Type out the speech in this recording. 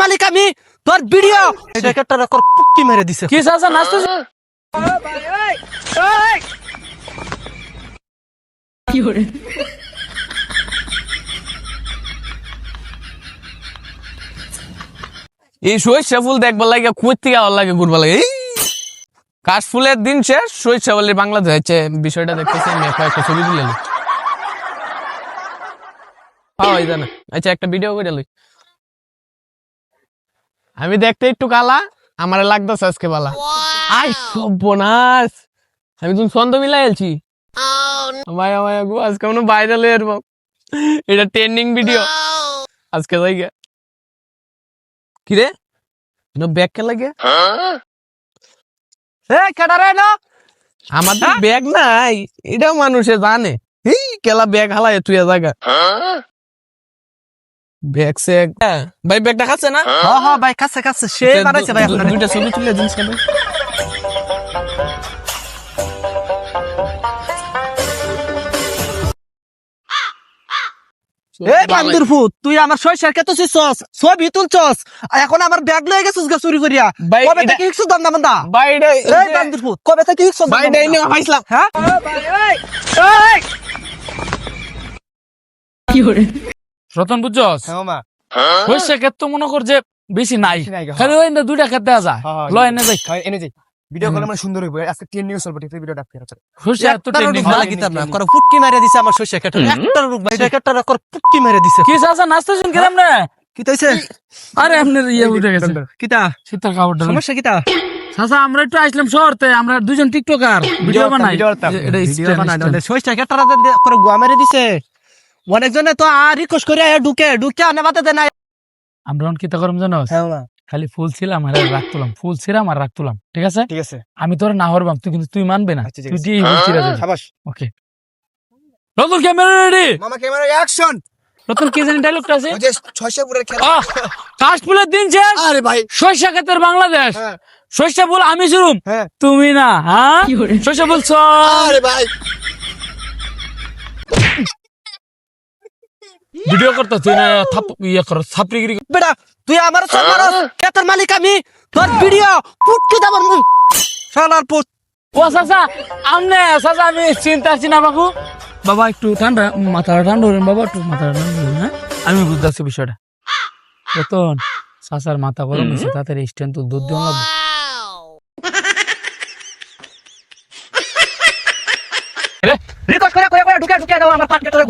মালিক আমি তোর ভিডিও জ্যাকেটটা কর পুটকি মেরে দিছে কি চাচা নাচতেছ কি করে এই সরিষা ফুল দেখবার লাগে কই থেকে আমার লাগে ঘুরবার লাগে কাশ ফুলের দিন শেষ সরিষা ফুলের বাংলাদেশ হচ্ছে বিষয়টা দেখতেছি আমি একটা ছবি তুলে নি পাওয়াই জানা আচ্ছা একটা ভিডিও করে লই আমি দেখতে একটু কালা আমার লাগতেছে আজকে বালা আই সর্বনাশ আমি তুমি ছন্দ মিলাই আলছি ভাই আমার আজকে কোনো ভাইরাল হয়ে যাবো এটা ট্রেন্ডিং ভিডিও আজকে যাই গে কি রে ব্যাগ কে লাগে কেডারে না আমাদের ব্যাগ নাই এটাও মানুষে জানে এই কেলা ব্যাগ হালায় তুই জায়গা ব্যাগ সে ভাই ব্যাগটা খাচ্ছে না হ্যাঁ ভাই কাছে কাছে সে বানাইছে ভাই আপনার দুইটা ছবি তুলে দিন ভাই এই বান্দর ফুট তুই আমার সরিষার ক্ষেত ছিস ছবি তুলছস এখন আমার ব্যাগ লয়ে গেছিস গা চুরি করিয়া ভাই, কবে এটা- থেকে ইকসু দাম না মন্দা ভাই এটা এই বান্দর ফুট কবে থেকে ইকসু ভাই এটা এনে পাইছিলাম হ্যাঁ রতন বুঝছস হ্যাঁ মা সরষে ক্ষেত তো মনে কর যে বেশি নাই নাই গো, খালি ওই না দুইটা ক্ষেত দেওয়া যায় হ্যাঁ, লয় এনে যাই ভাই এনে যাই ভিডিও কলে মানে সুন্দর হইব আজকে 10 নিউজ চলবে ঠিক ভিডিওটা আপনি আছে সরষে এত ট্রেন্ডিং ভালো কিতাব না কর পুটকি মেরে দিছে আমার সরিষার ক্ষেত একটা রূপ ভাই জ্যাকেটটা কর পুটকি মেরে দিছে কি চাচা নাচতেছেন কেমন না কি তাইছে আরে আপনার ইয়ে উঠে গেছে কিতা শীতের কাপড়টা সমস্যা কিতা চাচা আমরা একটু আসলাম শহরতে আমরা দুজন টিকটকার ভিডিও বানাই এটা ভিডিও stand, বানাই stand। সরিষার ক্ষেতটা করে গুয়া মেরে দিছে অনেকজনে তো আর রিকোয়েস্ট করে ঢুকে আনে বাতে দেয় না আমরা কি তা করম জানো হ্যাঁ মা খালি ফুল ছিলাম আর রাখ তুলাম ফুল ছিলাম আর রাখ তুলাম ঠিক আছে ঠিক আছে আমি তোর না হরবাম তুই কিন্তু তুই মানবে না আচ্ছা, ঠিক তুই আছে। দিয়ে ফুল ছিড়া যাবি শাবাশ ওকে রতন ক্যামেরা রেডি মামা ক্যামেরা অ্যাকশন রতন কি জানি ডায়লগটা আছে ওই যে ছয়শপুরের খেলা কাশফুলের দিন শেষ আরে ভাই সরিষা ক্ষেতের বাংলাদেশ হ্যাঁ সরিষা ফুল আমি শুরুম হ্যাঁ তুমি না হ্যাঁ সরিষা ফুল আরে ভাই ভিডিও করতে তুই না ইয়ে কর ছাপড়িগিরি বেটা তুই আমার সব মারস ক্ষেতের মালিক আমি তোর ভিডিও পুটকি দাবার মুই শালার পুত ও চাচা আমনে চাচা আমি চিন্তা আছি না বাবু বাবা একটু ঠান্ডা মাথাটা ঠান্ডা হলেন বাবা একটু মাথাটা ঠান্ডা হলেন হ্যাঁ আমি বুঝতেছি বিষয়টা রতন চাচার মাথা গরম হয়েছে তাদের স্ট্যান্ড তো দুধ দিয়ে লাগবে রিকোয়েস্ট করে ঢুকে দাও আমার পাট কেটে